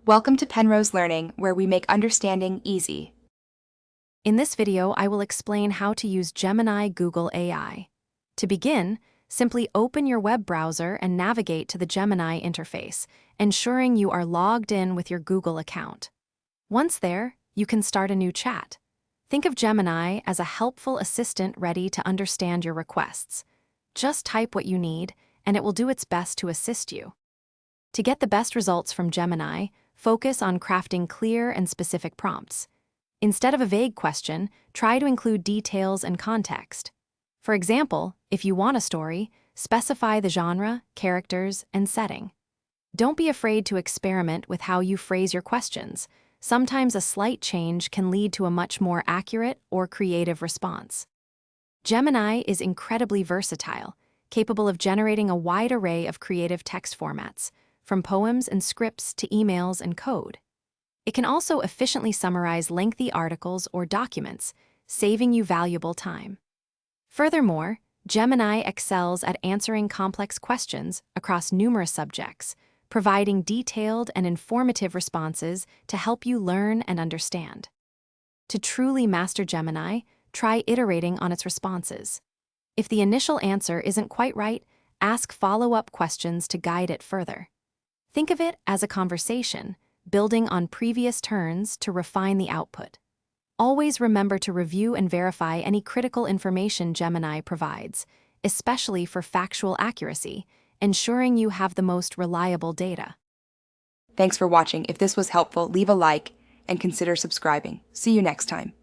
Welcome to Penrose Learning, where we make understanding easy. In this video, I will explain how to use Gemini Google AI. To begin, simply open your web browser and navigate to the Gemini interface, ensuring you are logged in with your Google account. Once there, you can start a new chat. Think of Gemini as a helpful assistant ready to understand your requests. Just type what you need, and it will do its best to assist you. To get the best results from Gemini, focus on crafting clear and specific prompts. Instead of a vague question, try to include details and context. For example, if you want a story, specify the genre, characters, and setting. Don't be afraid to experiment with how you phrase your questions. Sometimes a slight change can lead to a much more accurate or creative response. Gemini is incredibly versatile, capable of generating a wide array of creative text formats, from poems and scripts to emails and code. It can also efficiently summarize lengthy articles or documents, saving you valuable time. Furthermore, Gemini excels at answering complex questions across numerous subjects, providing detailed and informative responses to help you learn and understand. To truly master Gemini, try iterating on its responses. If the initial answer isn't quite right, ask follow-up questions to guide it further. Think of it as a conversation, building on previous turns to refine the output. Always remember to review and verify any critical information Gemini provides, especially for factual accuracy, ensuring you have the most reliable data. Thanks for watching. If this was helpful, leave a like and consider subscribing. See you next time.